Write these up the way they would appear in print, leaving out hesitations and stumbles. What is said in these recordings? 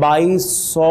2200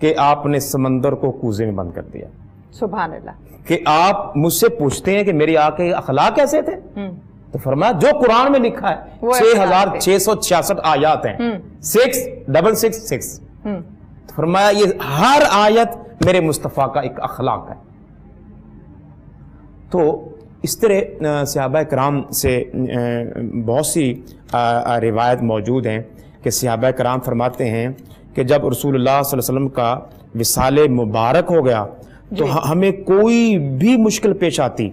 کہ آپ نے سمندر کو کوزے میں بند کر دیا. سبحان اللہ. کہ آپ مجھ سے پوچھتے ہیں کہ میری آقا اخلاق کیسے تھے؟ تو فرمایا جو قرآن میں لکھا ہے 6666 آیات ہیں 6666. تو فرمایا یہ ہر آیت میرے مصطفیٰ کا ایک اخلاق ہے. تو اس طرح صحابہ کرام سے بہت سی روایت موجود ہیں کہ صحابہ کرام فرماتے ہیں کہ جب رسول اللہ صلی اللہ علیہ وسلم کا وصال مبارک ہو گیا تو ہمیں کوئی بھی مشکل پیش آتی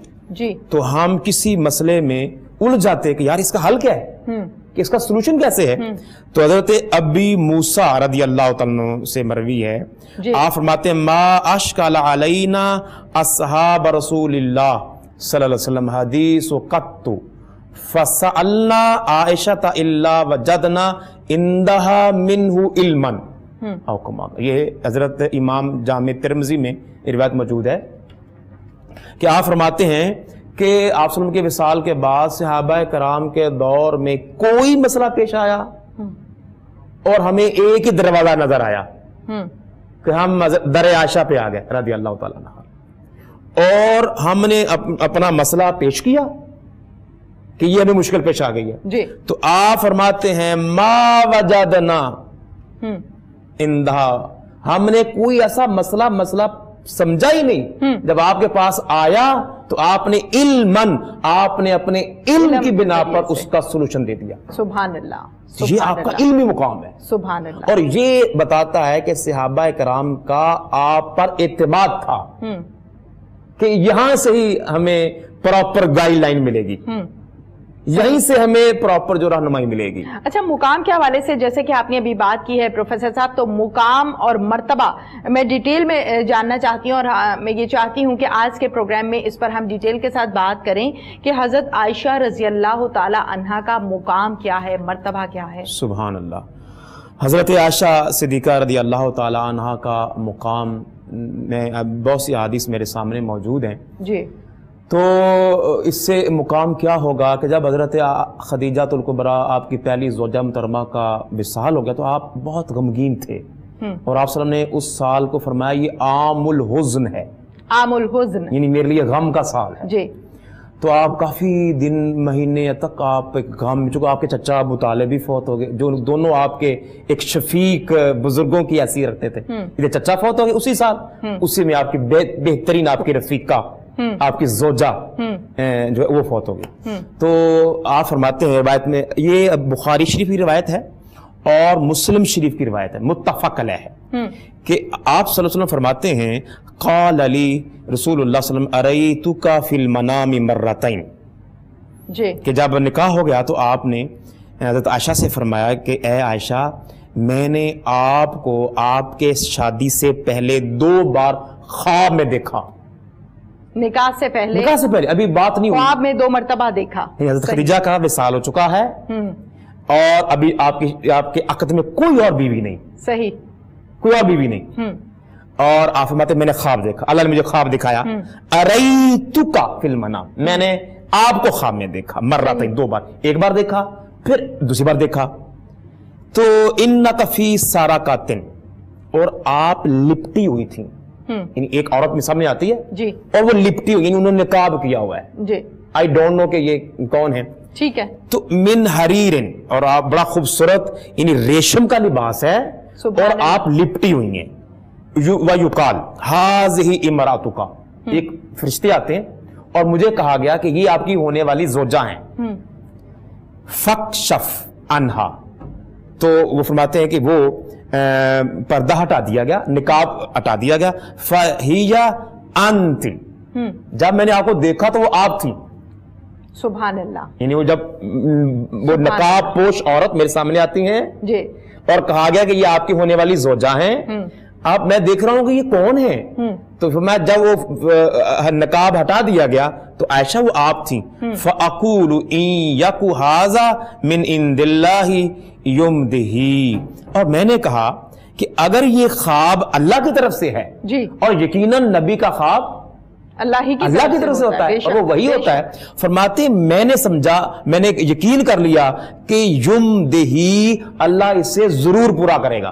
تو ہم کسی مسئلے میں الجھ جاتے کہ یار اس کا حل کیا ہے، کہ اس کا سلوشن کیسے ہے. تو حضرت ابی موسیٰ رضی اللہ تعالیٰ عنہ سے مروی ہے، آپ فرماتے ہیں ما اشکل علینا اصحاب رسول اللہ صلی اللہ علیہ وسلم حدیث قط فسألنا عائشہ الا وجدنا عندها منہ علما او کما. یہ حضرت امام جامع ترمذی میں روایت موجود ہے کہ آپ فرماتے ہیں کہ آپ صلی اللہ علیہ وسلم کے وصال کے بعد صحابہ کرام کے دور میں کوئی مسئلہ پیش آیا اور ہمیں ایک ہی دروازہ نظر آیا کہ ہم در عائشہ پہ آ گئے رضی اللہ تعالیٰ عنہ، اور ہم نے اپنا مسئلہ پیش کیا کہ یہ ہمیں مشکل پیش آ گئی ہے. تو آپ فرماتے ہیں ما وجدنا اندہا، ہم نے کوئی ایسا مسئلہ سمجھا ہی نہیں. جب آپ کے پاس آیا تو آپ نے علماً، آپ نے اپنے علم کی بنا پر اس کا سلوشن دے دیا. سبحان اللہ. یہ آپ کا علمی مقام ہے. سبحان اللہ. اور یہ بتاتا ہے کہ صحابہ کرام کا آپ پر اعتماد تھا کہ یہاں سے ہی ہمیں پراپر گائیڈ لائن ملے گی، یہیں سے ہمیں پراپر جو رہنمائی ملے گی. اچھا، مقام کے حوالے سے جیسے کہ آپ نے ابھی بات کی ہے پروفیسر صاحب، تو مقام اور مرتبہ میں ڈیٹیل میں جاننا چاہتی ہوں، اور میں یہ چاہتی ہوں کہ آج کے پروگرام میں اس پر ہم ڈیٹیل کے ساتھ بات کریں کہ حضرت عائشہ رضی اللہ تعالی عنہا کا مقام کیا ہے، مرتبہ کیا ہے. سبحان اللہ. حضرت عائشہ صدیقہ رضی اللہ تعالی عنہا کا مقام میں بہت سی حدیث میرے سامنے موجود ہیں. تو اس سے مقام کیا ہوگا کہ جب حضرت خدیجہ الکبریٰ آپ کی پہلی زوجہ محترمہ کا وصال ہو گیا تو آپ بہت غمگین تھے، اور آپ صلی اللہ علیہ وسلم نے اس سال کو فرمایا یہ عام الحزن ہے. عام الحزن یعنی میرے لیے غم کا سال ہے. تو آپ کافی دن مہینے تک آپ غم، چونکہ آپ کے چچا ابو طالب بھی فوت ہو گئے، جو دونوں آپ کے ایک شفیق بزرگوں کی حیثیت رکھتے تھے. چچا فوت ہو گئے اسی سال، اسی میں آپ کی بہترین آپ کی رفیقہ، آپ کی زوجہ جو ہے وہ فوت ہو گئی. تو آپ فرماتے ہیں روایت میں، یہ بخاری شریف کی روایت ہے اور مسلم شریف کی روایت ہے، متفق علیہ ہے، کہ آپ صلی اللہ علیہ وسلم فرماتے ہیں قال علی رسول اللہ صلی اللہ علیہ وسلم اریتک فی المنام مرتین، کہ جب نکاح ہو گیا تو آپ نے حضرت عائشہ سے فرمایا کہ اے عائشہ میں نے آپ کو آپ کے شادی سے پہلے 2 بار خواب میں دیکھا. نکاح سے پہلے ابھی بات نہیں ہوئی، خواب میں 2 مرتبہ دیکھا. حضرت خدیجہ کا وصال ہو چکا ہے اور ابھی آپ کے عقد میں کوئی اور بیوی نہیں. صحیح، کوئی اور بیوی نہیں. اور آپ فرماتے میں نے خواب دیکھا، اللہ نے مجھے خواب دکھایا، اریتک فی المنام، میں نے آپ کو خواب میں دیکھا مرتين 2 بار، ایک بار دیکھا پھر دوسری بار دیکھا. تو انک فی سارقۃ، اور آپ لپٹی ہوئی تھیں، یعنی ایک عورت میں سامنے آتی ہے اور وہ لپٹی ہوئی، یعنی انہوں نے نقاب کیا ہوا ہے. آئی ڈونٹ نو کہ یہ کون ہے. ٹھیک ہے. تو من حریر، اور آپ بڑا خوبصورت یعنی ریشم کا لباس ہے اور آپ لپٹی ہوئی ہیں. وَيُقَالْ هَذِهِ امْرَأَتُكَ، ایک فرشتے آتے ہیں اور مجھے کہا گیا کہ یہ آپ کی ہونے والی زوجہ ہیں. فَكْشَفْ عَنْهَا، تو وہ فرماتے ہیں کہ وہ پردہ ہٹا دیا گیا، نقاب ہٹا دیا گیا. فَهِيَ أَنْتِ، جب میں نے آپ کو دیکھا تو وہ آپ تھی. سبحان اللہ. یعنی وہ جب وہ نقاب پوش عورت میرے سامنے آتی ہیں اور کہا گیا کہ یہ آپ کی ہونے والی زوجہ ہیں، اب میں دیکھ رہا ہوں کہ یہ کون ہے. تو میں جب وہ نقاب ہٹا دیا گیا تو عائشہ وہ آپ تھی. فَأَقُولُ إِن يَكُ هَذَا مِنْ عِنْدِ اللَّهِ يُمْدِهِ، اور میں نے کہا کہ اگر یہ خواب اللہ کی طرف سے ہے، اور یقیناً نبی کا خواب اللہ کی طرف سے ہوتا ہے اور وہ وہی ہوتا ہے. فرماتے میں نے سمجھا، میں نے یقین کر لیا کہ یمدہی، اللہ اسے ضرور پورا کرے گا.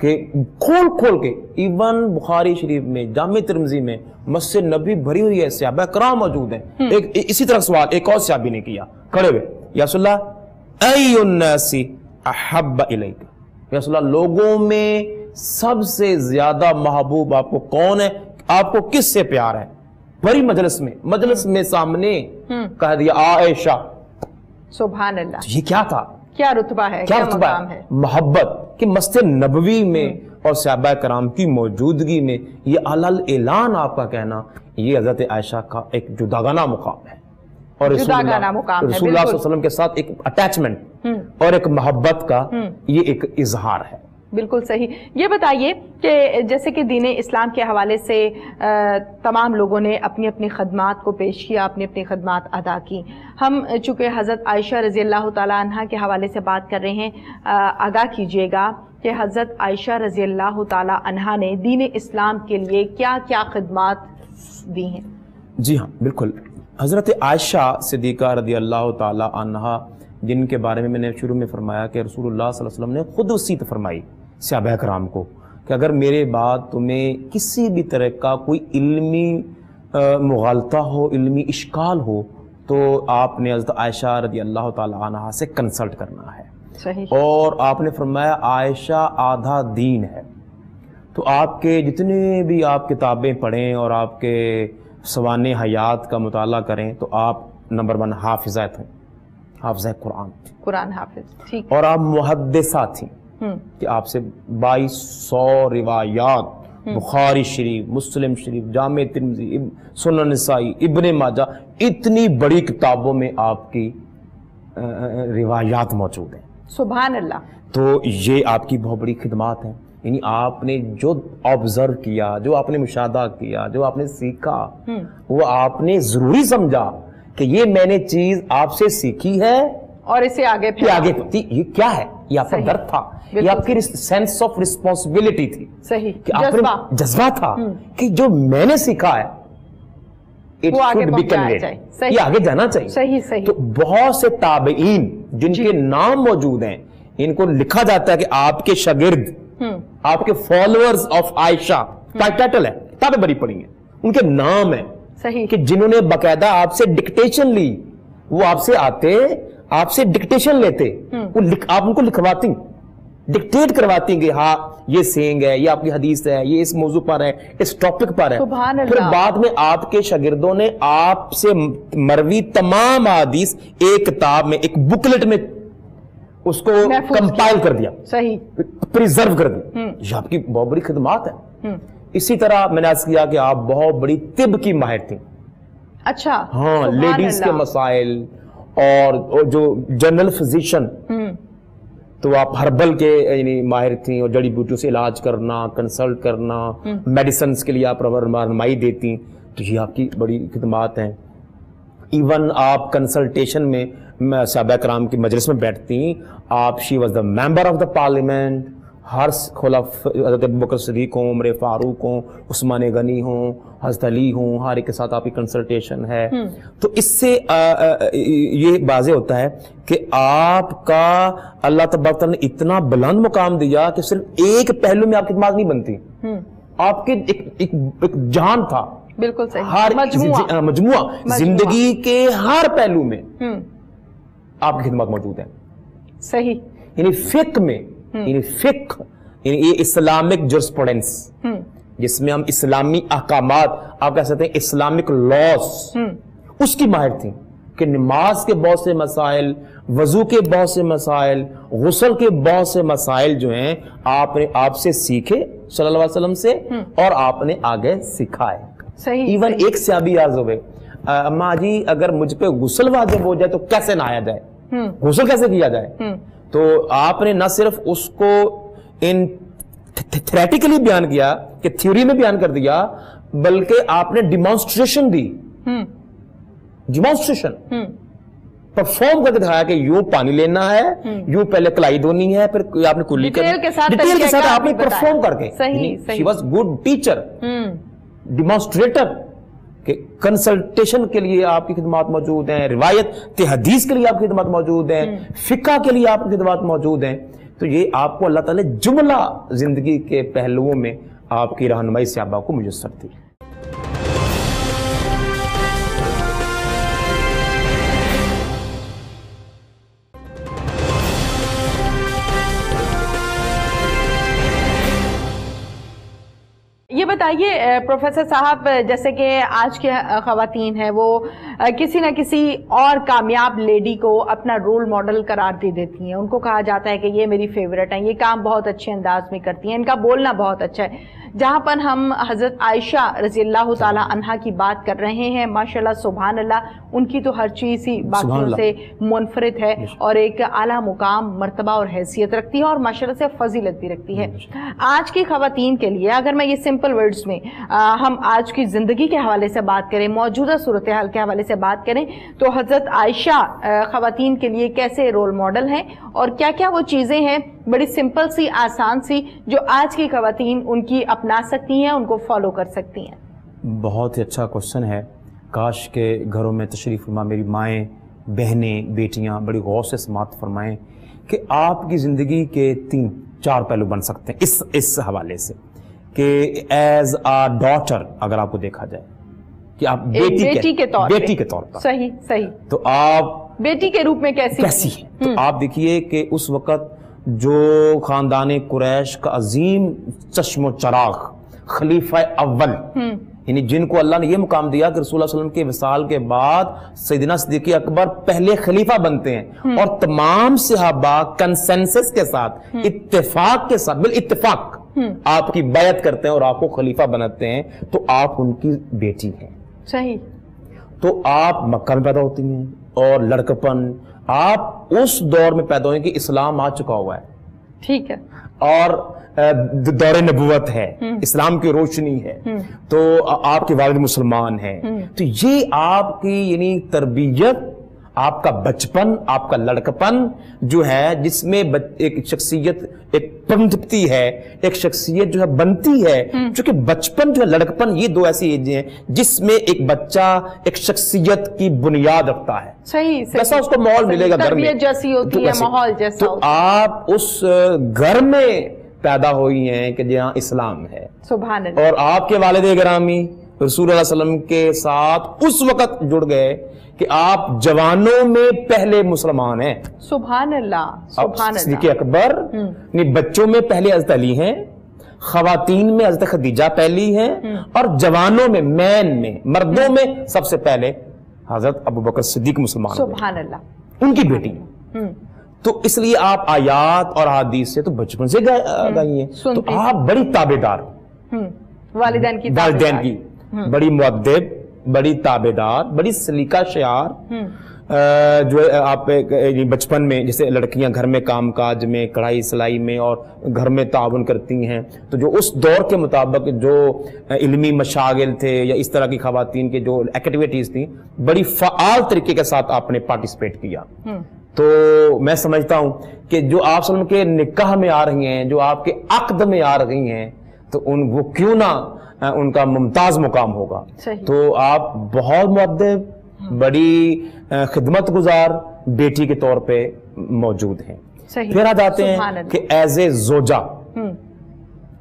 کہ کھول کھول کے ایون بخاری شریف میں، جامع ترمذی میں مسجد نبی بھری ہوئی ہے، صحابہ کرام موجود ہیں. ایک اسی طرح سوال ایک اور صحابی نے کیا کھڑے ہوئے، یا رسول اللہ ای الناس احب الیک، یا رسول اللہ لوگوں میں سب سے زیادہ محبوب آپ کو کون ہے، آپ کو کس سے پیار ہے؟ بڑی مجلس میں سامنے کہہ دیا عائشہ. سبحان اللہ. یہ کیا تھا؟ کیا رتبہ ہے، کیا مقام ہے؟ محبت کہ مسجد نبوی میں اور صحابہ کرام کی موجودگی میں یہ علل اعلان آپ کا کہنا، یہ حضرت عائشہ کا ایک جداگانہ مقام ہے، اور رسول اللہ صلی اللہ علیہ وسلم کے ساتھ ایک اٹیچمنٹ اور ایک محبت کا یہ ایک اظہار ہے. بالکل صحیح. یہ بتائیے کہ جیسے کہ دین اسلام کے حوالے سے تمام لوگوں نے اپنی اپنی خدمات کو پیش کیا، اپنی اپنی خدمات ادا کی. ہم چونکہ حضرت عائشہ رضی اللہ تعالیٰ عنہ کے حوالے سے بات کر رہے ہیں، آگاہ کیجئے گا کہ حضرت عائشہ رضی اللہ تعالیٰ عنہ نے دین اسلام کے لیے کیا کیا خدمات دی ہیں؟ جی ہاں بالکل. حضرت عائشہ صدیقہ رضی اللہ تعالیٰ عنہ، جن کے بارے میں نے شروع میں فرمایا کہ رسول اللہ صلی اللہ علیہ وسلم نے خود وصیت فرمائی صحابہ کرام کو کہ اگر میرے بعد تمہیں کسی بھی طرح کا کوئی علمی مغالطہ ہو، علمی اشکال ہو، تو آپ نے حضرت عائشہ رضی اللہ تعالیٰ عنہ سے کنسلٹ کرنا ہے. صحیح. اور آپ نے فرمایا عائشہ آدھا دین ہے. تو آپ کے جتنے بھی آپ کتابیں پڑھیں اور آپ کے سوانح حیات کا مطالعہ کریں تو آپ نمبر 1 حافظہ تھیں، حافظہ قرآن حافظ، ٹھیک. اور آپ محدثہ تھیں کہ آپ سے 2200 روایات بخاری شریف، مسلم شریف، جامع ترمذی، سنن نسائی، ابن ماجہ، اتنی بڑی کتابوں میں آپ کی روایات موجود ہیں. سبحان اللہ. تو یہ آپ کی بہت بڑی خدمات ہیں. یعنی آپ نے جو آبزرو کیا، جو آپ نے مشاہدہ کیا، جو آپ نے سیکھا، وہ آپ نے ضروری سمجھا کہ یہ میں نے چیز آپ سے سیکھی ہے اور اسے آگے یہ کیا ہے؟ یہ آپ کا درد تھا، یہ آپ کی سینس آف رسپانسبلٹی تھی. صحیح. کہ آپ نے جذبہ تھا کہ جو میں نے سیکھا ہے وہ آگے پہنچانا چاہیے، یہ آگے جانا چاہیے. صحیح. تو بہت سے تابعین جن کے نام موجود ہیں، ان کو لکھا جاتا ہے کہ آپ کے شاگرد، آپ کے فالوورز آف عائشہ، ٹائٹل ہے، کتابیں بڑی پڑھی ہیں، ان کے نام ہیں. صحیح. کہ جنہوں نے باقاعدہ آپ سے ڈکٹیشن لی، وہ آپ سے آتے، آپ سے ڈکٹیشن لیتے، آپ ان کو لکھواتی، ڈکٹیٹ کرواتی کہ ہاں یہ سینگ ہے، یہ آپ کی حدیث ہے، یہ اس موضوع پر ہے، اس ٹاپک پر ہے. پھر بعد میں آپ کے شاگردوں نے آپ سے مروی تمام حدیث ایک کتاب میں، ایک بکلٹ میں اس کو کمپائل کر دیا، صحیح، پریزرو کر دیا. یہ آپ کی بہت بڑی خدمات ہے. اسی طرح میں نے عرض کیا کہ آپ بہت بڑی طب کی ماہر تھیں. اچھا. ہاں، لیڈیز کے مسائل اور جو جنرل فزیشن، تو آپ ہربل کے یعنی ماہر تھیں، اور جڑی بوٹیوں سے علاج کرنا، کنسلٹ کرنا، میڈیسنز کے لیے آپ رہنمائی دیتی. تو یہ آپ کی بڑی خدمات ہیں. ایون آپ کنسلٹیشن میں صحابہ کرام کی مجلس میں بیٹھتی. آپ she was the member of the parliament. ہر حضرت ابوبکر صدیق ہوں، عمر فاروق ہوں، عثمان غنی ہوں، حضرت علی ہوں، ہر ایک کے ساتھ آپ کی کنسلٹیشن ہے. تو اس سے یہ واضح ہوتا ہے کہ آپ کا اللہ تبارک تعالیٰ نے اتنا بلند مقام دیا کہ صرف ایک پہلو میں آپ کی خدمات نہیں بنتی، آپ کے ایک جہان تھا. بالکل صحیح. ہر مجموعہ زندگی کے ہر پہلو میں آپ کی خدمات موجود ہیں. صحیح. یعنی فقہ میں، یعنی فقہ یعنی یہ اسلامک جورسپروڈنس، جس میں ہم اسلامی احکامات، آپ کہہ سکتے ہیں اسلامک لاس، اس کی ماہر تھیں کہ نماز کے بہت سے مسائل، وضو کے بہت سے مسائل، غسل کے بہت سے مسائل جو ہیں آپ نے آپ سے سیکھے صلی اللہ علیہ وسلم سے، اور آپ نے آگے سکھائے. صحیح. ایون ایک صحابی عرض ہوئے، اماں جی اگر مجھ پہ غسل واجب ہو جائے تو کیسے نہایا جائے، غسل کیسے کیا جائے؟ تو آپ نے نہ صرف اس کو ان تھیوریٹیکلی بیان کیا کہ تھیوری میں بیان کر دیا، بلکہ آپ نے ڈیمانسٹریشن دی، ڈیمانسٹریشن پرفارم کر کے دکھایا کہ یوں پانی لینا ہے، یوں پہلے کلائی دھونی ہے، پھر آپ نے کلی ڈیٹیل کے ساتھ آپ نے پرفارم کر کے. شی واز گڈ ٹیچر، ڈیمانسٹریٹر، کہ کنسلٹیشن کے لیے آپ کی خدمات موجود ہیں، روایت حدیث کے لیے آپ کی خدمات موجود ہیں، فقہ کے لیے آپ کی خدمات موجود ہیں. تو یہ آپ کو اللہ تعالی جملہ زندگی کے پہلوؤں میں آپ کی رہنمائی سے آپ کو میسر تھی. یہ بتائیے پروفیسر صاحب، جیسے کہ آج کے خواتین ہیں وہ کسی نہ کسی اور کامیاب لیڈی کو اپنا رول ماڈل قرار دے دیتی ہیں، ان کو کہا جاتا ہے کہ یہ میری فیورٹ ہیں، یہ کام بہت اچھے انداز میں کرتی ہیں، ان کا بولنا بہت اچھا ہے. جہاں پر ہم حضرت عائشہ رضی اللہ تعالی عنہا کی بات کر رہے ہیں، ماشاءاللہ سبحان اللہ، ان کی تو ہر چیز ہی باقیوں سے منفرد ہے اور ایک اعلیٰ مقام، مرتبہ اور حیثیت رکھتی ہے اور ماشاءاللہ سے فضیلت بھی رکھتی ہے. آج کی خواتین کے لیے اگر میں یہ سمپل ورڈز میں ہم آج کی زندگی کے حوالے سے بات کریں، موجودہ صورتحال کے حوالے سے بات کریں، تو حضرت عائشہ خواتین کے لیے کیسے رول ماڈل ہیں اور کیا کیا وہ چیزیں ہیں بڑی سمپل سی، آسان سی، جو آج کی خواتین ان کی اپنا سکتی ہیں، ان کو فالو کر سکتی ہیں؟ بہت ہی اچھا کوشچن ہے. کاش کے گھروں میں تشریف فرما میری مائیں، بہنیں، بیٹیاں بڑی غور سے سماعت فرمائیں کہ آپ کی زندگی کے 3-4 پہلو بن سکتے ہیں اس حوالے سے کہ ایز آ ڈاٹر اگر آپ کو دیکھا جائے کہ آپ بیٹی کے طور پر صحیح تو آپ بیٹی کے روپ میں کیسی ہیں. تو آپ دیکھیے کہ اس وقت جو خاندان قریش کا عظیم چشم و چراغ خلیفہ اول، یعنی جن کو اللہ نے یہ مقام دیا کہ رسول اللہ صلی اللہ علیہ وسلم کے وصال کے بعد سیدنا صدیق اکبر پہلے خلیفہ بنتے ہیں اور تمام صحابہ کنسنسس کے ساتھ، اتفاق کے ساتھ، بالاتفاق آپ کی بیعت کرتے ہیں اور آپ کو خلیفہ بناتے ہیں، تو آپ ان کی بیٹی ہیں. صحیح. تو آپ مکہ میں پیدا ہوتی ہیں اور لڑکپن آپ اس دور میں پیدا ہوئے کہ اسلام آ چکا ہوا ہے، ٹھیک ہے، اور دور نبوت ہے، اسلام کی روشنی ہے، تو آپ کے والد مسلمان ہیں. تو یہ آپ کی یعنی تربیت، آپ کا بچپن، آپ کا لڑکپن جو ہے، جس میں ایک شخصیت ایک پنپتی ہے، ایک شخصیت جو ہے بنتی ہے، چونکہ بچپن جو ہے، لڑکپن، یہ دو ایسی ایجیں ہیں جس میں ایک بچہ ایک شخصیت کی بنیاد رکھتا ہے. صحیح. جیسا اس کو ماحول ملے گا گھر میں، تربیت جیسی ہوتی ہے، ماحول جیسا. تو آپ اس گھر میں پیدا ہوئی ہیں کہ جہاں اسلام ہے. سبحان اللہ. اور آپ کے والد گرامی رسول اللہ صلی اللہ علیہ وسلم کے ساتھ اس وقت جڑ گئے کہ آپ جوانوں میں پہلے مسلمان ہیں. سبحان اللہ. سبحان اللہ. صدیق اکبر بچوں میں پہلے حضرت علی ہیں، خواتین میں حضرت خدیجہ پہلی ہیں، اور جوانوں میں، مین میں، مردوں میں سب سے پہلے حضرت ابوبکر صدیق مسلمان. سبحان اللہ. ان کی بیٹی. تو اس لیے آپ آیات اور حدیث سے تو بچپن سے گئی ہیں، تو آپ بڑی تابعدار، والدین کی بڑی مؤدب، بڑی تابعدار، بڑی سلیقہ شعار، جو آپ بچپن میں جیسے لڑکیاں گھر میں کام کاج میں، کڑھائی سلائی میں اور گھر میں تعاون کرتی ہیں، تو جو اس دور کے مطابق جو علمی مشاغل تھے یا اس طرح کی خواتین کے جو ایکٹیویٹیز تھیں، بڑی فعال طریقے کے ساتھ آپ نے پارٹیسپیٹ کیا. تو میں سمجھتا ہوں کہ جو آپ صلی اللہ علیہ وسلم کے نکاح میں آ رہی ہیں، جو آپ کے عقد میں آ رہی ہیں، تو وہ کیوں نہ ان کا ممتاز مقام ہوگا. تو آپ بہت مؤدب، بڑی خدمت گزار بیٹی کے طور پہ موجود ہیں. پھر آ جاتے ہیں کہ ایز اے زوجہ،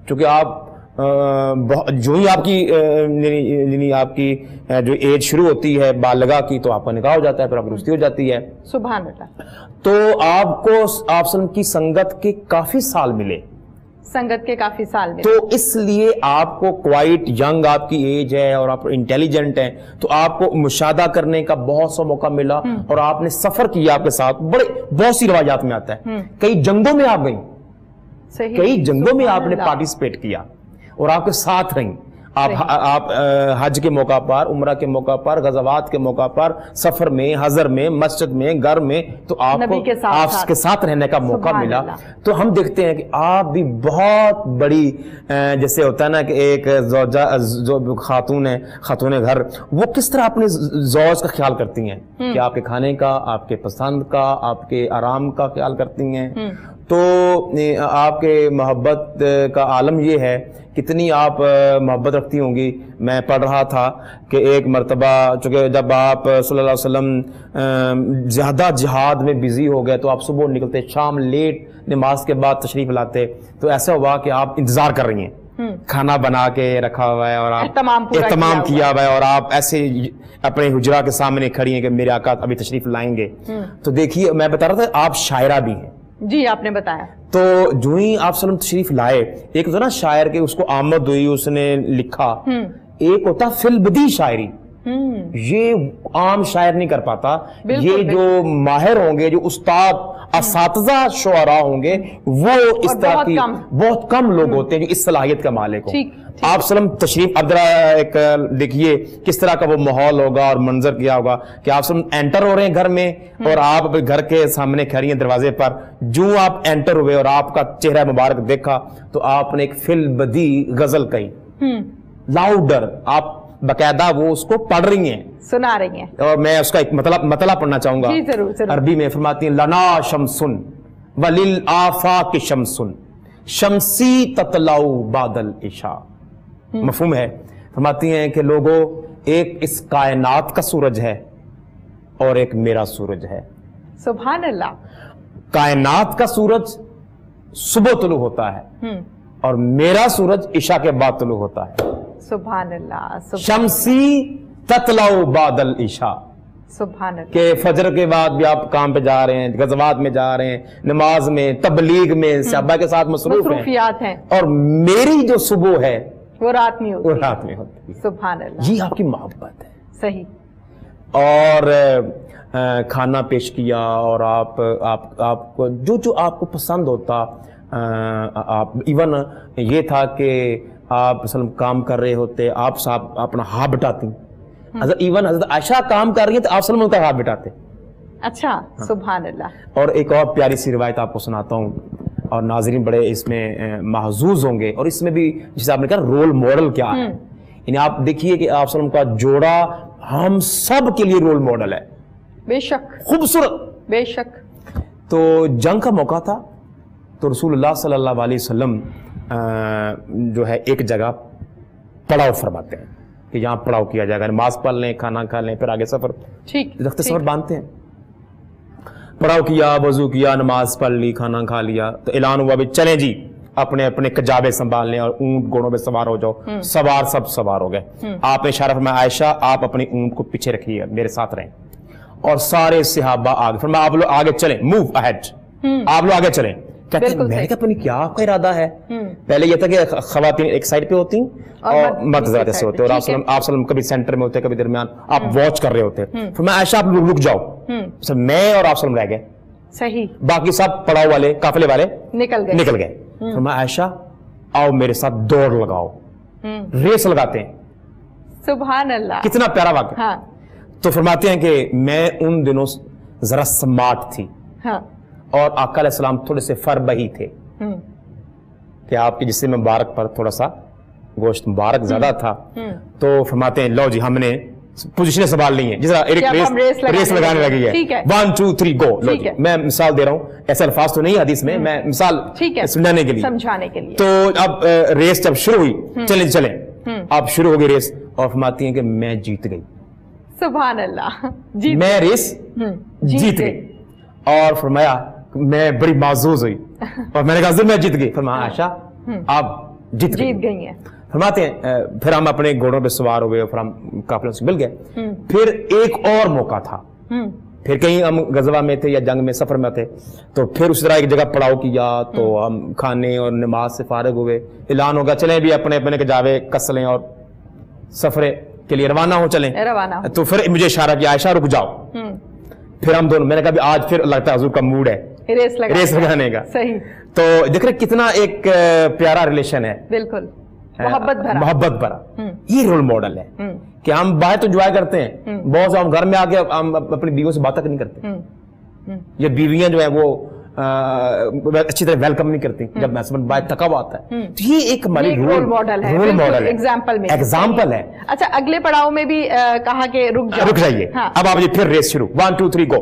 چونکہ آپ جو ہی آپ کی آپ کی جو ایج شروع ہوتی ہے بالغہ کی، تو آپ کا نکاح ہو جاتا ہے، پھر آپ کی رشتے ہو جاتی ہے. سبحان اللہ. تو آپ کو آپ وسلم کی سنگت کے کافی سال ملے، تو اس لیے آپ کو کوائٹ ینگ آپ کی ایج ہے اور آپ انٹیلیجنٹ ہیں، تو آپ کو مشاہدہ کرنے کا بہت سا موقع ملا اور آپ نے سفر کیا آپ کے ساتھ. بہت سی روایات میں آتا ہے کئی جنگوں میں آپ گئیں، کئی جنگوں میں آپ نے پارٹیسپیٹ کیا اور آپ کے ساتھ رہیں. آپ حج کے موقع پر، عمرہ کے موقع پر، غزوات کے موقع پر، سفر میں، حضر میں، مسجد میں، گھر میں، تو آپ کو آپ کے ساتھ رہنے کا موقع ملا. تو ہم دیکھتے ہیں کہ آپ بھی بہت بڑی، جیسے ہوتا ہے نا کہ ایک زوجہ جو خاتون ہے، خاتون گھر، وہ کس طرح اپنے زوج کا خیال کرتی ہیں کہ آپ کے کھانے کا، آپ کے پسند کا، آپ کے آرام کا خیال کرتی ہیں. تو آپ کے محبت کا عالم یہ ہے، کتنی آپ محبت رکھتی ہوں گی. میں پڑھ رہا تھا کہ ایک مرتبہ چونکہ جب آپ صلی اللہ علیہ وسلم زیادہ جہاد میں بزی ہو گئے تو آپ صبح نکلتے، شام لیٹ نماز کے بعد تشریف لاتے، تو ایسا ہوا کہ آپ انتظار کر رہی ہیں، کھانا بنا کے رکھا ہوا ہے اور آپ اہتمام کیا ہوا ہے اور آپ ایسے اپنے حجرہ کے سامنے کھڑی ہیں کہ میرے آقا ابھی تشریف لائیں گے. تو دیکھیے میں بتا رہا تھا آپ شاعرہ بھی ہیں. جی آپ نے بتایا. تو جو ہی آپ صلی اللہ علیہ وسلم تشریف لائے، ایک ہوتا نا شاعر کے اس کو آمد ہوئی، اس نے لکھا، ایک ہوتا فی البدی شاعری، یہ عام شاعر نہیں کر پاتا. یہ جو ماہر ہوں گے، جو استاد اساتذہ شعراء ہوں گے، وہ اس طرح کی بہت کم لوگ ہوتے ہیں جو اس صلاحیت کا مالک ہوں. آپ صلی اللہ علیہ وسلم تشریف اب ذرا ایک دیکھیے کس طرح کا وہ ماحول ہوگا اور منظر کیا ہوگا کہ آپ صلی اللہ علیہ وسلم انٹر ہو رہے ہیں گھر میں اور آپ گھر کے سامنے کھڑی ہیں دروازے پر. جو آپ انٹر ہوئے اور آپ کا چہرہ مبارک دیکھا تو آپ نے ایک فی البدی غزل کہی، لاؤڈر. آپ باقاعدہ وہ اس کو پڑھ رہی ہیں، سنا رہی ہیں، اور میں اس کا ایک مطلع پڑھنا چاہوں گا. عربی میں فرماتی ہیں لنا شمسن وللآفاق شمسن شمسی تطلع بعد العشاء. مفہوم ہے؟ فرماتی ہیں کہ لوگوں، ایک اس کائنات کا سورج ہے اور ایک میرا سورج ہے. سبحان اللہ. کائنات کا سورج صبح طلوع ہوتا ہے اور میرا سورج عشاء کے بعد طلوع ہوتا ہے. سبحان اللہ. شمسی تطلع بعد العشاء. سبحان اللہ. کہ فجر کے بعد بھی آپ کام پہ جا رہے ہیں، غزوات میں جا رہے ہیں، نماز میں، تبلیغ میں، صحابہ کے ساتھ مصروفیات ہیں، اور میری جو صبح ہے وہ رات میں ہوتی ہے. رات میں ہوتی ہے. سبحان اللہ. یہ آپ کی محبت ہے. صحیح. اور کھانا پیش کیا اور آپ کو جو آپ کو پسند ہوتا، آپ ایون یہ تھا کہ آپ کام کر رہے ہوتے، آپ صاحب اپنا ہاتھ بٹاتی، ایون حضرت عائشہ کام کر رہی ہیں تو آپ ان کا ہاتھ بٹاتے. اچھا. سبحان اللہ. اور ایک اور پیاری سی روایت آپ کو سناتا ہوں اور ناظرین بڑے اس میں محظوظ ہوں گے، اور اس میں بھی جسے آپ نے کہا رول ماڈل کیا ہے. یعنی آپ دیکھیے کہ آپ صلی اللہ علیہ وسلم کا جوڑا ہم سب کے لیے رول ماڈل ہے. بے شک. خوبصورت. بے شک. تو جنگ کا موقع تھا تو رسول اللہ صلی اللہ علیہ وسلم جو ہے ایک جگہ پڑاؤ فرماتے ہیں کہ یہاں پڑاؤ کیا جائے گا، نماز پڑھ لیں، کھانا کھا لیں، پھر آگے سفر. ٹھیک. رخت سفر باندھتے ہیں. پڑاؤ کیا، وضو کیا، نماز پڑھ لی، کھانا کھا لیا تو اعلان ہوا بھی چلیں جی اپنے اپنے کجابے سنبھال لیں اور اونٹ گھوڑوں پہ سوار ہو جاؤ. سوار سب سوار ہو گئے. آپ نے اشارہ فرمایا عائشہ آپ اپنی اونٹ کو پیچھے رکھیے، میرے ساتھ رہیں. اور سارے صحابہ آگے. فرمایا آپ لوگ آگے چلیں، موو اہیڈ، آپ لوگ آگے چلیں. کہتے ہیں میں نے کہا پتہ کیا آپ کا ارادہ ہے. پہلے یہ تھا کہ خواتین ایک سائڈ پہ ہوتی اور مرد زیادہ سے ہوتے، اور آپ صلی اللہ علیہ وسلم کبھی سینٹر میں ہوتے، کبھی درمیان، آپ واچ کر رہے ہوتے. فرمایا عائشہ آپ لوگ رک جاؤ. میں اور آپ صلی اللہ علیہ وسلم رہ گئے. صحیح. باقی سب پڑاؤ والے، قافلے والے نکل گئے. فرمایا عائشہ آؤ میرے ساتھ دوڑ لگاؤ، ریس لگاتے ہیں. سبحان اللہ. کتنا پیارا واقعہ. تو فرماتے ہیں کہ میں ان دنوں ذرا سمارٹ تھی اور آقا علیہ السلام تھوڑے سے فربہی تھے کہ آپ کے جسم مبارک پر تھوڑا سا گوشت مبارک زیادہ تھا. تو فرماتے ہیں لو جی ہم نے پوزیشنیں سنبھال لی ہیں، جس طرح ریس لگانے لگی ہے. 1 2 3 گو. میں مثال دے رہا ہوں، ایسے الفاظ تو نہیں حدیث میں، میں مثال سمجھانے کے لیے. تو اب ریس جب شروع ہوئی، چلیں اب شروع ہو گئی ریس، اور فرماتی ہیں کہ میں جیت گئی. سبحان اللہ. میں ریس جیت گئی. اور فرمایا میں بڑی معزوز ہوئی اور میں نے کہا میں جیت گئی. فرمایا عائشہ آپ جیت گئی ہیں. فرماتے ہیں پھر ہم اپنے گھوڑوں پہ سوار ہوئے، پھر ہم قافلوں سے مل گئے. پھر ایک اور موقع تھا، پھر کہیں ہم غزوہ میں تھے یا جنگ میں، سفر میں تھے، تو پھر اس طرح ایک جگہ پڑاؤ کیا تو ہم کھانے اور نماز سے فارغ ہوئے. اعلان ہوگا چلیں بھی اپنے اپنے کجاوے کس لیں اور سفر کے لیے روانہ ہو چلیں. تو پھر مجھے اشارہ کیا عائشہ رک جاؤ. پھر ہم دونوں، میں نے کہا بھی آج پھر لگتا ہے حضور کا موڈ ہے ریس لگانے کا. صحیح. تو دیکھ رہے کتنا ایک پیارا ریلیشن ہے. بالکل محبت بھرا. یہ رول ماڈل ہے کہ ہم باہر تو انجوائے کرتے ہیں، بہت سے ہم گھر میں آ کے ہم اپنی بیویوں سے باتیں نہیں کرتے، یا بیویاں جو ہیں وہ اچھی طرح ویلکم نہیں کرتی جب ہسبینڈ باہر تھکا ہوا آتا ہے. تو یہ ایک ہماری رول ماڈل ہے، ایگزامپل ہے. اچھا اگلے پڑاؤ میں بھی کہا کہ رک جائیے. اب آپ پھر ریس شروع 1 2 3 گو.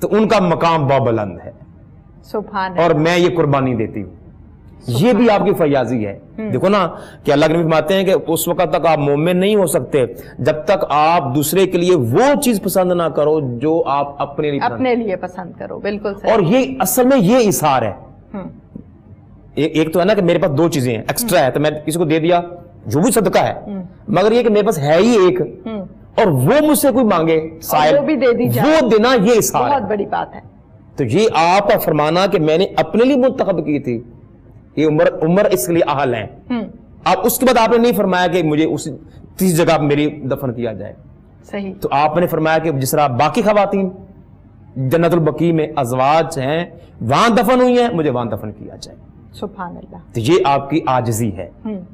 تو ان کا مقام بہت بلند ہے سبحان اور میں یہ قربانی دیتی ہوں. یہ بھی آپ کی فیاضی ہے. دیکھو نا کہ اللہ کے نبی فرماتے ہیں کہ اس وقت تک آپ مومن نہیں ہو سکتے جب تک آپ دوسرے کے لیے وہ چیز پسند نہ کرو جو آپ اپنے لیے پسند کرو. بالکل صحیح. اور یہ اصل میں یہ اظہار ہے. ایک تو ہے نا کہ میرے پاس دو چیزیں ہیں ایکسٹرا ہے تو میں کسی کو دے دیا جو بھی صدقہ ہے, مگر یہ کہ میرے پاس ہے ہی ایک اور وہ مجھ سے کوئی مانگے سائل وہ بھی دے دی جائے, وہ دینا یہ اظہار بہت بڑی بات ہے. تو یہ آپ کا فرمانا کہ میں نے اپنے لیے منتخب کی تھی, یہ عمر اس کے لیے اہل ہیں. اب اس کے بعد آپ نے نہیں فرمایا کہ مجھے اس تیس جگہ میری دفن کیا جائے. صحیح. تو آپ نے فرمایا کہ جس طرح باقی خواتین جنت البقیع میں ازواج ہیں وہاں دفن ہوئی ہیں, مجھے وہاں دفن کیا جائے. سبحان اللہ. تو یہ آپ کی عاجزی ہے,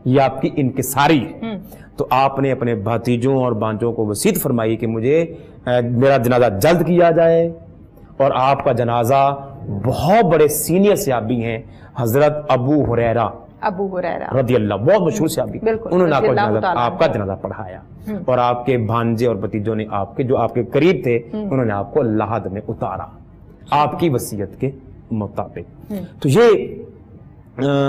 یہ آپ کی انکساری ہے. تو آپ نے اپنے بھتیجوں اور بانجوں کو وصیت فرمائی کہ مجھے میرا جنازہ جلد کیا جائے. اور آپ کا جنازہ بہت بڑے سینئر صحابی ہیں حضرت ابو ہریرہ رضی اللہ, بہت مشہور صحابی, انہوں نے آپ کا جنازہ پڑھایا اور آپ کے بھانجے اور بھتیجوں نے آپ کے جو آپ کے قریب تھے انہوں نے آپ کو لحد میں اتارا آپ کی وصیت کے مطابق. تو یہ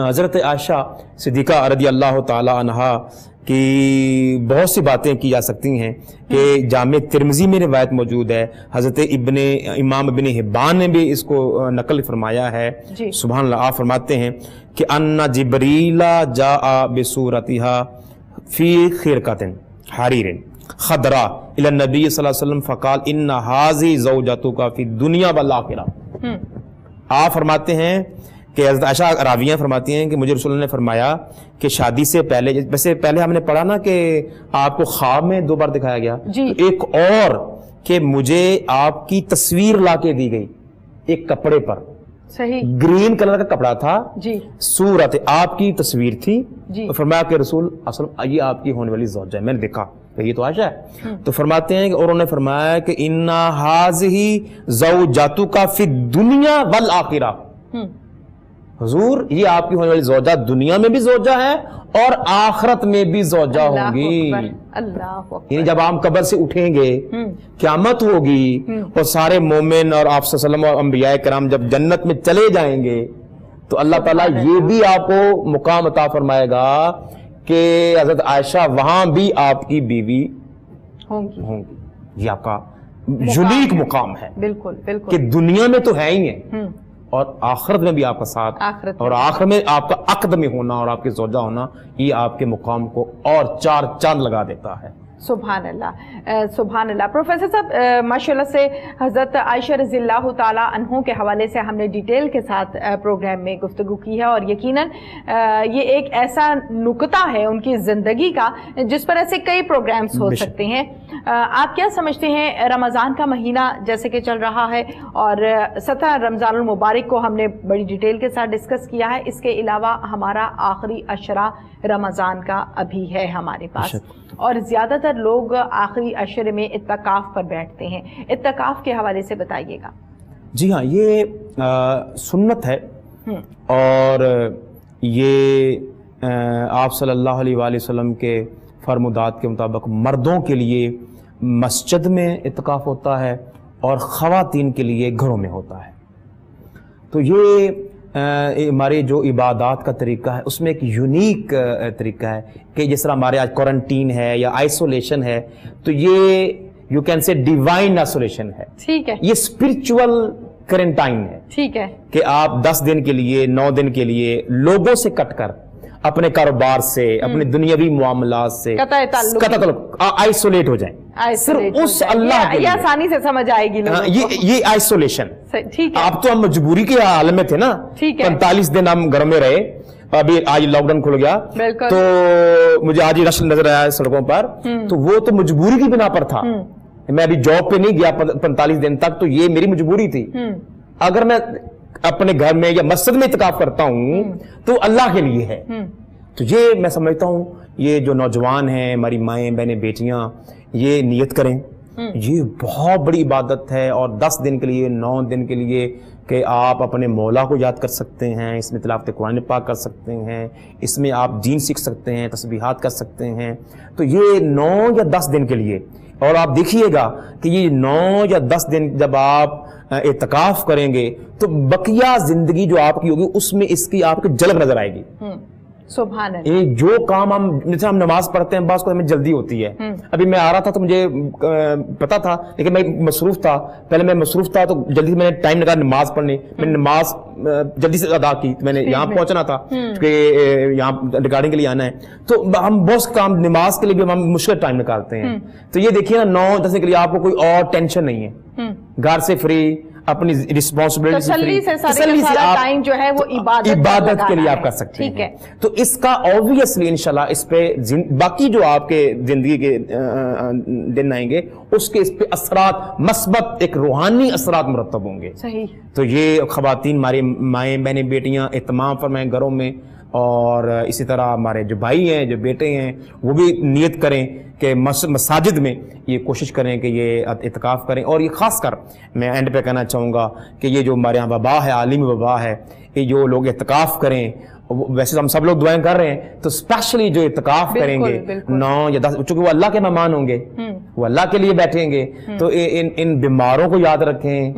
حضرت عائشہ صدیقہ رضی اللہ تعالی عنہا کی بہت سی باتیں کی جا سکتی ہیں کہ جامع ترمذی میں روایت موجود ہے, حضرت امام ابن حبان نے بھی اس کو نقل فرمایا ہے. سبحان اللہ. آپ فرماتے ہیں کہ ان جبریل جاء بصورتها فی خرقۃ حریر خضراء الی النبی صلی اللہ علیہ وسلم فقال ان هذه زوجتک فی الدنیا والآخرہ. آپ فرماتے ہیں کہ حضرت عائشہ راویہ فرماتی ہیں کہ مجھے رسول اللہ نے فرمایا کہ شادی سے پہلے, ویسے پہلے ہم نے پڑھا نا کہ آپ کو خواب میں 2 بار دکھایا گیا, تو ایک اور کہ مجھے آپ کی تصویر لا کے دی گئی ایک کپڑے پر, صحیح, گرین کلر کا کپڑا تھا, صورت آپ کی تصویر تھی. فرمایا کہ رسول اصل یہ آپ کی ہونے والی زوجہ ہے. میں نے دیکھا کہ یہ تو عائشہ ہے. تو فرماتے ہیں کہ اور انہوں نے فرمایا کہ ان هذه زوجاتک فی الدنیا والآخرہ, حضور یہ آپ کی ہونے والی زوجہ دنیا میں بھی زوجہ ہے اور آخرت میں بھی زوجہ ہوگی. یعنی جب آپ قبر سے اٹھیں گے, قیامت ہوگی اور سارے مومن اور آپ صلی اللہ علیہ وسلم اور انبیاء کرام جب جنت میں چلے جائیں گے تو اللہ تعالیٰ یہ بھی آپ کو مقام عطا فرمائے گا کہ حضرت عائشہ وہاں بھی آپ کی بیوی ہوں گی. یہ آپ کا یونیک مقام ہے. بالکل بالکل. کہ دنیا میں تو ہے ہی ہے اور آخرت میں بھی آپ کا ساتھ, اور آخرت میں آپ کا عقد میں ہونا اور آپ کے زوجہ ہونا, یہ آپ کے مقام کو اور 4 چاند لگا دیتا ہے. سبحان اللہ سبحان اللہ. پروفیسر صاحب ماشاءاللہ سے حضرت عائشہ رضی اللہ تعالی عنہ کے حوالے سے ہم نے ڈیٹیل کے ساتھ پروگرام میں گفتگو کی ہے اور یقیناً یہ ایک ایسا نکتہ ہے ان کی زندگی کا جس پر ایسے کئی پروگرامز ہو سکتے ہیں. آپ کیا سمجھتے ہیں رمضان کا مہینہ جیسے کہ چل رہا ہے اور 17 رمضان المبارک کو ہم نے بڑی ڈیٹیل کے ساتھ ڈسکس کیا ہے, اس کے علاوہ ہمارا آخری عشرہ رمضان کا ابھی ہے ہمارے پاس اور زیادہ تر لوگ آخری عشرے میں اعتکاف پر بیٹھتے ہیں, اعتکاف کے حوالے سے بتائیے گا. جی ہاں, یہ سنت ہے اور یہ آپ صلی اللہ علیہ وآلہ وسلم کے فرمودات کے مطابق مردوں کے لیے مسجد میں اعتکاف ہوتا ہے اور خواتین کے لیے گھروں میں ہوتا ہے. تو یہ ہمارے جو عبادات کا طریقہ ہے اس میں ایک یونیک طریقہ ہے کہ جس طرح ہمارے آج کوارنٹین ہے یا آئسولیشن ہے, تو یہ you can say divine isolation ہے. ٹھیک ہے. یہ اسپرچول کوارنٹائن ہے. ٹھیک ہے. کہ آپ 10 دن کے لیے 9 دن کے لیے لوگوں سے کٹ کر, اپنے کاروبار سے, اپنے دنیاوی معاملات سے قطع تعلق آئسولیٹ ہو جائیں صرف اس اللہ کے لیے. یہ آسانی سے سمجھ آئے گی لوگوں کو. یہ آئسولیشن. آپ تو ہم مجبوری کے حال میں تھے نا, 45 دن ہم گھر میں رہے, ابھی آج لاک ڈاؤن کھل گیا تو مجھے آج ہی رش نظر آیا سڑکوں پر, تو وہ تو مجبوری کی بنا پر تھا. میں ابھی جاب پہ نہیں گیا 45 دن تک, تو یہ میری مجبوری تھی. اگر میں اپنے گھر میں یا مسجد میں اعتکاف کرتا ہوں تو اللہ کے لیے ہے. تو یہ میں سمجھتا ہوں یہ جو نوجوان ہیں, ہماری مائیں بہنیں بیٹیاں, یہ نیت کریں یہ بہت بڑی عبادت ہے، اور 10 دن کے لیے 9 دن کے لیے کہ آپ اپنے مولا کو یاد کر سکتے ہیں، اس میں تلاوت قرآن پاک کر سکتے ہیں، اس میں آپ دین سیکھ سکتے ہیں، تسبیحات کر سکتے ہیں. تو یہ 9 یا 10 دن کے لیے. اور آپ دیکھیے گا کہ یہ 9 یا 10 دن جب آپ اعتکاف کریں گے تو بقیہ زندگی جو آپ کی ہوگی اس میں اس کی آپ کی جھلک نظر آئے گی. سبحان اللہ. یہ جو کام جیسے ہم نماز پڑھتے ہیں بعض کو ہمیں جلدی ہوتی ہے. ابھی میں آ رہا تھا تو مجھے پتا تھا، لیکن میں مصروف تھا، پہلے میں مصروف تھا تو جلدی میں نے ٹائم لگا نماز پڑھنے، میں نے نماز جلدی سے ادا کی. میں نے یہاں پہنچنا تھا کیونکہ یہاں ریکارڈنگ کے لیے آنا ہے، تو ہم بہت کام نماز کے لیے بھی ہم مشکل ٹائم نکالتے ہیں. تو یہ دیکھیے نا 9-10 کے لیے آپ کو کوئی اور ٹینشن نہیں ہے، گھر سے فری، اپنی رسپانسبلٹی تسلی سے ٹائم جو ہے وہ عبادت کے لیے آپ کر سکتے ہیں. تو اس کا obviously انشاءاللہ اس پہ باقی جو آپ کے زندگی کے دن آئیں گے اس کے اس پہ اثرات مثبت ایک روحانی اثرات مرتب ہوں گے. صحیح. تو یہ خواتین ہماری مائیں بہنیں بیٹیاں اہتمام فرمائیں گھروں میں، اور اسی طرح ہمارے جو بھائی ہیں جو بیٹے ہیں وہ بھی نیت کریں کہ مساجد میں یہ کوشش کریں کہ یہ اعتکاف کریں. اور یہ خاص کر میں اینڈ پہ کہنا چاہوں گا کہ یہ جو ہمارے یہاں وبا ہے، عالمی وبا ہے، یہ جو لوگ اعتکاف کریں، ویسے ہم سب لوگ دعائیں کر رہے ہیں، تو اسپیشلی جو اعتکاف کریں گے 9 یا 10، چونکہ وہ اللہ کے مہمان ہوں گے، وہ اللہ کے لیے بیٹھیں گے، تو ان بیماروں کو یاد رکھیں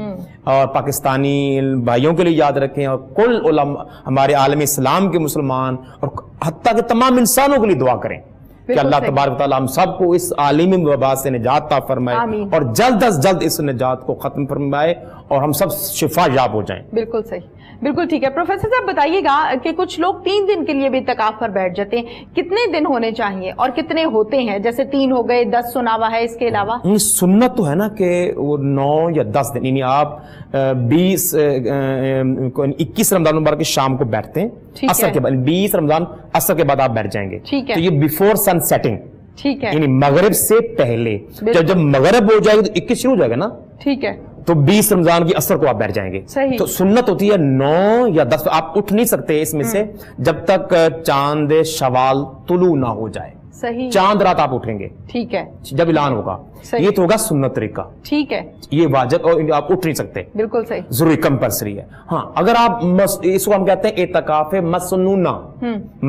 اور پاکستانی بھائیوں کے لیے یاد رکھیں، اور کل علماء ہمارے عالم اسلام کے مسلمان اور حتیٰ کہ تمام انسانوں کے لیے دعا کریں کہ اللہ تبارک و تعالیٰ ہم سب کو اس عالمی وبا سے نجات عطا فرمائے اور جلد از جلد اس نجات کو ختم فرمائے اور ہم سب شفا یاب ہو جائیں. بالکل صحیح، بالکل ٹھیک ہے. پروفیسر صاحب بتائیے گا کہ کچھ لوگ 3 دن کے لیے بھی اعتکاف پر بیٹھ جاتے ہیں، کتنے دن ہونے چاہیے اور کتنے ہوتے ہیں؟ جیسے 3 ہو گئے، 10 سنا ہوا ہے، اس کے علاوہ سنت تو ہے نا کہ وہ 9 یا 10 دن، یعنی آپ 21 رمضان مبارک کی شام کو بیٹھتے ہیں، عصر کے بعد 20 رمضان عصر کے بعد آپ بیٹھ جائیں گے. تو یہ بیفور سن سیٹنگ، ٹھیک ہے، یعنی مغرب سے پہلے. جب مغرب ہو جائے گی تو 21 شروع ہو جائے گا نا، ٹھیک ہے، تو 20 رمضان کی عصر کو آپ بیٹھ جائیں گے. تو سنت ہوتی ہے 9 یا 10. آپ اٹھ نہیں سکتے اس میں سے جب تک چاند شوال طلوع نہ ہو جائے. صحیح. چاند رات آپ اٹھیں گے، ٹھیک ہے، جب اعلان ہوگا. یہ تو ہوگا سنت طریقہ، ٹھیک ہے، یہ واجب، اور آپ اٹھ نہیں سکتے. بالکل صحیح، ضروری کمپلسری ہے. ہاں اگر آپ اس کو ہم کہتے ہیں اعتکاف مسنونہ،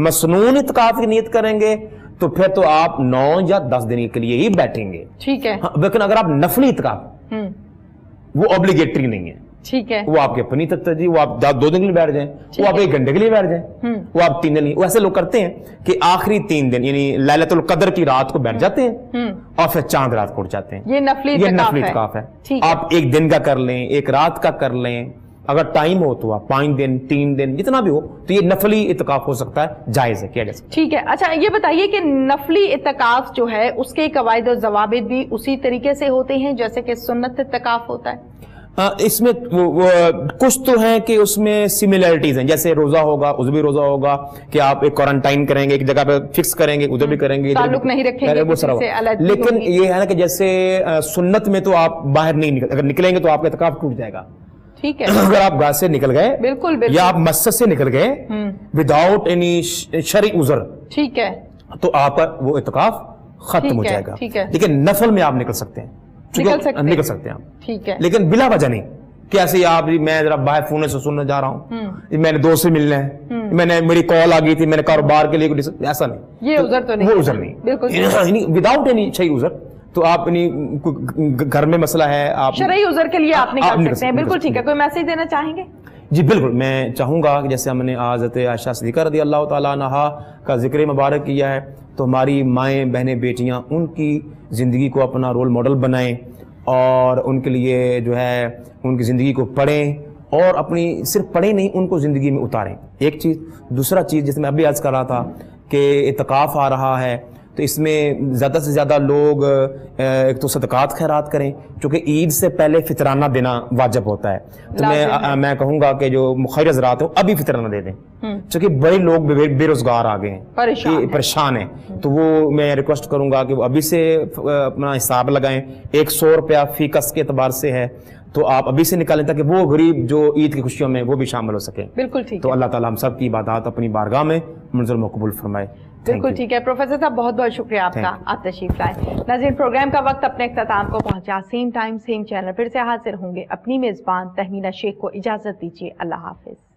مسنون اعتکاف کی نیت کریں گے تو پھر تو آپ 9 یا 10 دن کے لیے ہی بیٹھیں گے، ٹھیک ہے. لیکن اگر آپ نفلی اعتکاف، وہ obligatory نہیں ہے، ٹھیک ہے، وہ آپ کے اپنی ترجیح، وہ آپ 2 دن کے لیے بیٹھ جائیں، وہ آپ 1 گھنٹے کے لیے بیٹھ جائیں، وہ آپ 3 دن نہیں. ایسے لوگ کرتے ہیں کہ آخری 3 دن یعنی لیلۃ القدر کی رات کو بیٹھ جاتے ہیں اور پھر چاند رات کو اٹھ جاتے ہیں. یہ نفلی اعتکاف ہے. آپ 1 دن کا کر لیں، 1 رات کا کر لیں، اگر ٹائم ہو تو آپ 5 دن 3 دن جتنا بھی ہو، تو یہ نفلی اعتکاف ہو سکتا ہے، جائز ہے، کیا جا سکتا ہے. ٹھیک ہے. اچھا یہ بتائیے کہ نفلی اعتکاف جو ہے اس کے قواعد و ضوابط بھی اسی طریقے سے ہوتے ہیں جیسے کہ سنت اعتکاف ہوتا ہے؟ اس میں کچھ تو ہیں کہ اس میں سملیرٹیز ہیں، جیسے روزہ ہوگا، اس بھی روزہ ہوگا کہ آپ ایک کوارنٹائن کریں گے، ایک جگہ پہ فکس کریں گے، ادھر بھی کریں گے، تعلق نہیں رکھیں گے، وہ سارا. لیکن یہ ہے نا کہ جیسے سنت میں تو آپ باہر نہیں اگر نکلیں گے تو آپ کا اعتکاف ٹوٹ جائے گا. ٹھیک ہے. اگر آپ گھر سے نکل گئے، بالکل، یا آپ مسجد سے نکل گئے وداؤٹ اینی شرعی عذر، ٹھیک ہے، تو آپ کا وہ اعتکاف ختم ہو جائے گا. لیکن نفل میں آپ نکل سکتے ہیں، نکل سکتے ہیں آپ، ٹھیک ہے، لیکن بلا وجہ نہیں کہ ایسے آپ میں ذرا باہر فون سے سننے جا رہا ہوں، میں نے دوست سے ملنا ہے، میں نے میری کال آ گئی تھی، میں نے کاروبار کے لیے، ایسا نہیں، یہ عذر تو نہیں، وہ عذر نہیں، بالکل وداؤٹ اینی شرعی عذر. تو آپ گھر میں مسئلہ ہے، آپ شرعی عذر کے لیے آپ نکل سکتے ہیں. بالکل ٹھیک ہے. کوئی میسج دینا چاہیں گے؟ جی بالکل، میں چاہوں گا کہ جیسے ہم نے حضرت عائشہ صدیقہ رضی اللہ تعالیٰ عنہا کا ذکر مبارک کیا ہے، تو ہماری مائیں بہنیں بیٹیاں ان کی زندگی کو اپنا رول ماڈل بنائیں اور ان کے لیے جو ہے ان کی زندگی کو پڑھیں، اور اپنی صرف پڑھیں نہیں، ان کو زندگی میں اتاریں. ایک چیز. دوسرا چیز جیسے میں ابھی عرض کر رہا تھا کہ اعتکاف آ رہا ہے، تو اس میں زیادہ سے زیادہ لوگ ایک تو صدقات خیرات کریں، چونکہ عید سے پہلے فطرانہ دینا واجب ہوتا ہے. تو میں کہوں گا کہ جو مخیر حضرات ہو ابھی فطرانہ دے دیں، چونکہ بڑے لوگ بے روزگار آ گئے ہیں، پریشان ہیں. تو وہ میں ریکویسٹ کروں گا کہ وہ ابھی سے اپنا حساب لگائیں. 100 روپیہ فی کس کے اعتبار سے ہے، تو آپ ابھی سے نکالیں تاکہ وہ غریب جو عید کی خوشیوں میں وہ بھی شامل ہو سکیں. بالکل ٹھیک. تو اللہ تعالیٰ ہم سب کی عبادات اپنی بارگاہ میں منظور مقبول فرمائے. بالکل ٹھیک ہے. پروفیسر صاحب بہت بہت شکریہ آپ کا، آپ تشریف لائے. ناظرین پروگرام کا وقت اپنے اختتام کو پہنچا. سیم ٹائم سیم چینل پھر سے حاضر ہوں گے. اپنی میزبان تہمینہ شیخ کو اجازت دیجیے. اللہ حافظ.